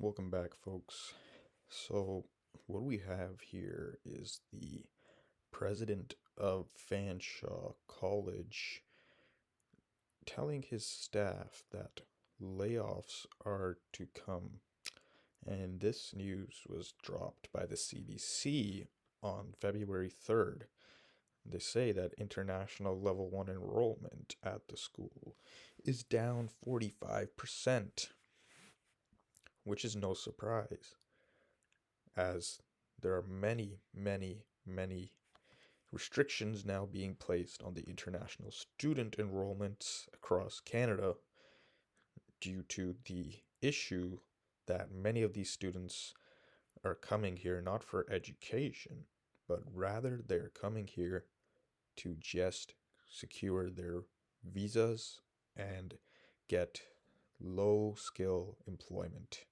Welcome back, folks. So, what we have here is the president of Fanshawe College telling his staff that layoffs are to come. And this news was dropped by the CBC on February 3rd. They say that international level 1 enrollment at the school is down 45%, which is no surprise, as there are many restrictions now being placed on the international student enrollments across Canada due to the issue that many of these students are coming here not for education, but rather they're coming here to just secure their visas and get low skill employment.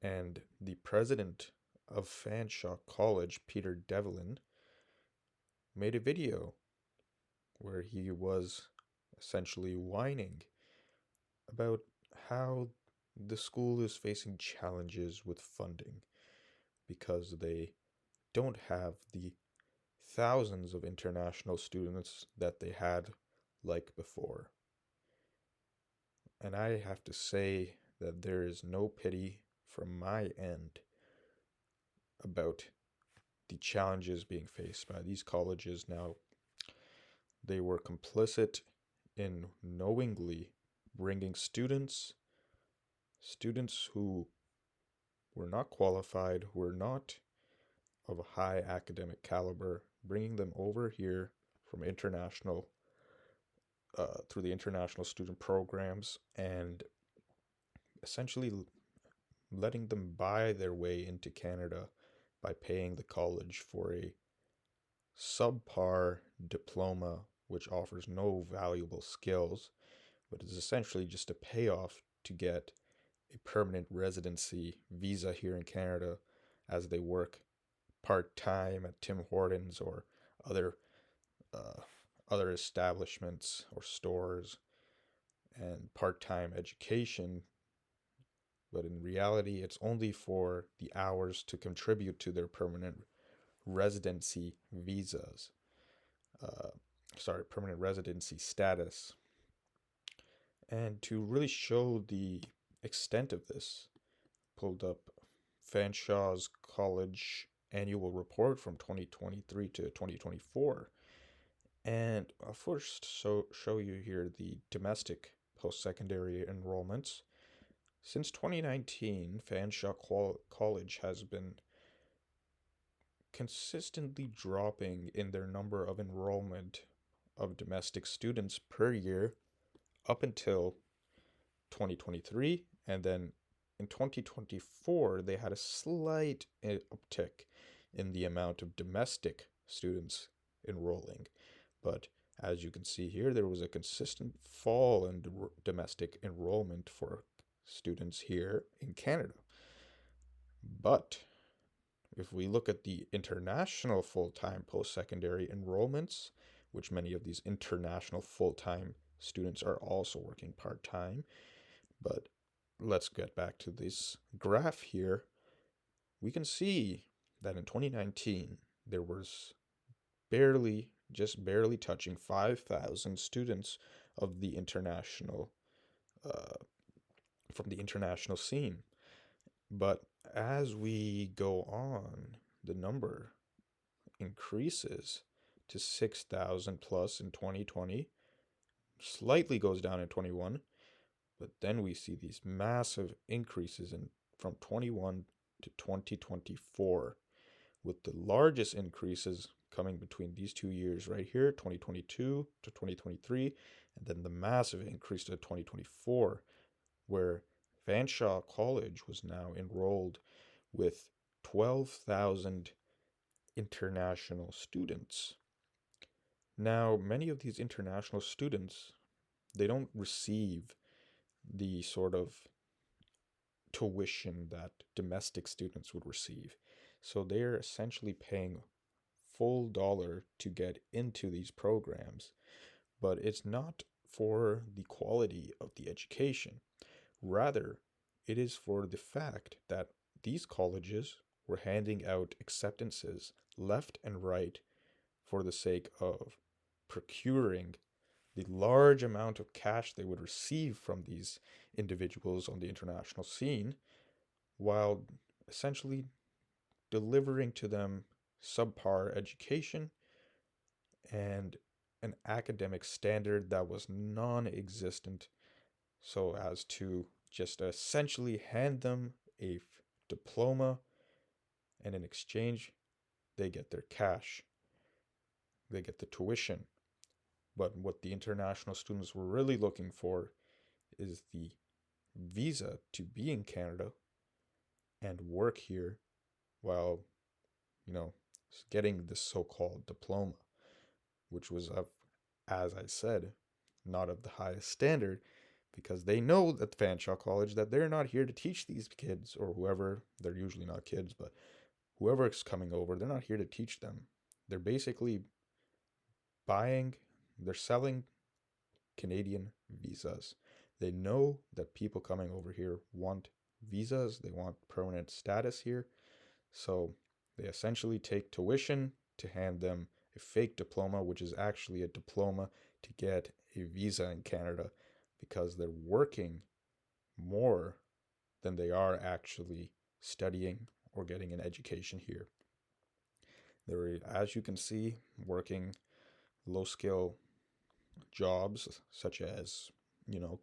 And the president of Fanshawe College, Peter Devlin, made a video where he was essentially whining about how the school is facing challenges with funding because they don't have the thousands of international students that they had like before. And I have to say that there is no pity from my end about the challenges being faced by these colleges now. They were complicit in knowingly bringing students who were not qualified, who were not of a high academic caliber, bringing them over here from through the international student programs, and essentially letting them buy their way into Canada by paying the college for a subpar diploma which offers no valuable skills, but is essentially just a payoff to get a permanent residency visa here in Canada as they work part-time at Tim Hortons or other uh, other establishments or stores, and part-time education. But in reality, it's only for the hours to contribute to their permanent residency visas. Uh, Permanent residency status. And to really show the extent of this, pulled up Fanshawe College annual report from 2023 to 2024. And I'll first show you here the domestic post-secondary enrollments. Since 2019, Fanshawe College has been consistently dropping in their number of enrollment of domestic students per year up until 2023, and then in 2024 they had a slight uptick in the amount of domestic students enrolling, but as you can see here, there was a consistent fall in domestic enrollment for students here in Canada. But if we look at the international full-time post-secondary enrollments, which many of these international full-time students are also working part-time, but let's get back to this graph here. We can see that in 2019, there was just barely touching 5,000 students of the international, from the international scene. But as we go on, the number increases to 6,000 plus in 2020, slightly goes down in 21, but then we see these massive increases from 21 to 2024, with the largest increases coming between these 2 years right here, 2022 to 2023, and then the massive increase to 2024, where Fanshawe College was now enrolled with 12,000 international students. Now, many of these international students, they don't receive the sort of tuition that domestic students would receive. So they're essentially paying full dollar to get into these programs, but it's not for the quality of the education. Rather, it is for the fact that these colleges were handing out acceptances left and right for the sake of procuring the large amount of cash they would receive from these individuals on the international scene, while essentially delivering to them subpar education and an academic standard that was non existent, so as to just essentially hand them a diploma, and in exchange, they get their cash, they get the tuition. But what the international students were really looking for is the visa to be in Canada and work here while, you know, getting this so called diploma, which was, of, as I said, not of the highest standard, because they know at Fanshawe College that they're not here to teach these kids or whoever, they're usually not kids, but whoever is coming over, they're not here to teach them. They're basically buying, they're selling Canadian visas. They know that people coming over here want visas, they want permanent status here. So they essentially take tuition to hand them a fake diploma, which is actually a diploma to get a visa in Canada, because they're working more than they are actually studying or getting an education here. They're, as you can see, working low skill jobs such as, you know,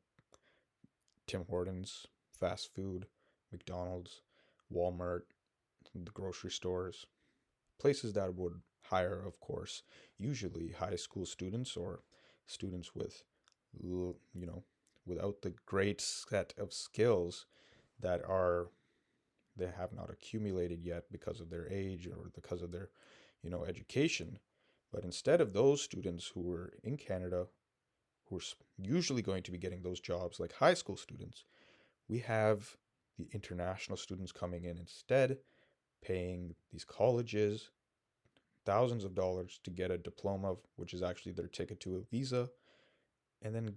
Tim Hortons, fast food, McDonald's, Walmart, the grocery stores, places that would hire, of course, usually high school students or students with, you know, without the great set of skills that are they have not accumulated yet because of their age or because of their, education. But instead of those students who were in Canada, who are usually going to be getting those jobs like high school students, we have the international students coming in instead, paying these colleges thousands of dollars to get a diploma, which is actually their ticket to a visa, and then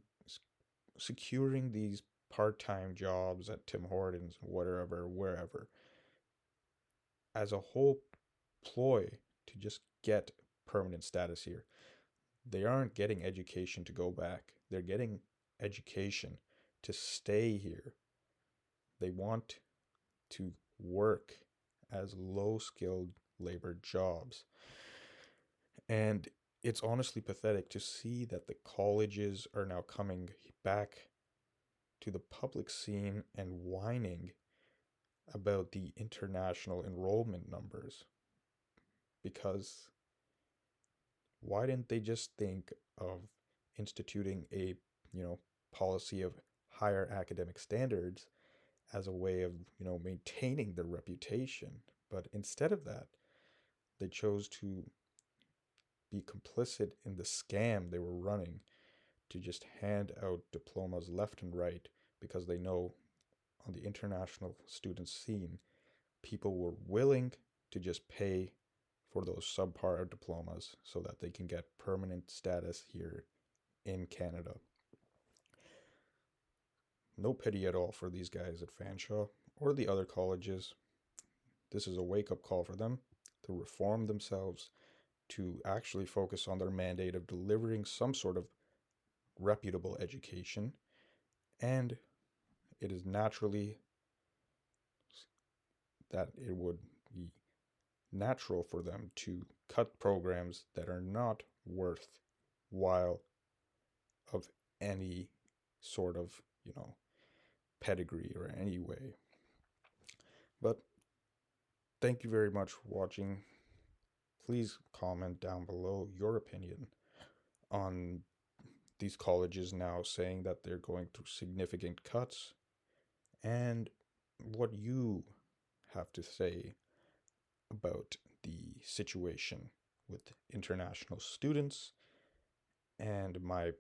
securing these part-time jobs at Tim Hortons, whatever, wherever, as a whole ploy to just get permanent status here. They aren't getting education to go back. They're getting education to stay here. They want to work as low-skilled labor jobs. And it's honestly pathetic to see that the colleges are now coming back to the public scene and whining about the international enrollment numbers. Because why didn't they just think of instituting a, policy of higher academic standards as a way of, maintaining their reputation? But instead of that, they chose to be complicit in the scam they were running to just hand out diplomas left and right, because they know on the international student scene, people were willing to just pay for those subpar diplomas so that they can get permanent status here in Canada. No pity at all for these guys at Fanshawe or the other colleges. This is a wake up call for them to reform themselves, to actually focus on their mandate of delivering some sort of reputable education, and it is naturally that it would be natural for them to cut programs that are not worthwhile of any sort of, pedigree or any way. But thank you very much for watching. Please comment down below your opinion on these colleges now saying that they're going through significant cuts, and what you have to say about the situation with international students, and my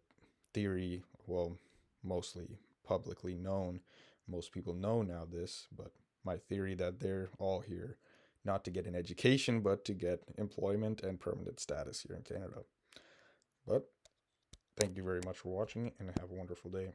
theory, well, mostly publicly known. Most people know now this, but my theory that they're all here not to get an education, but to get employment and permanent status here in Canada. But thank you very much for watching, and have a wonderful day.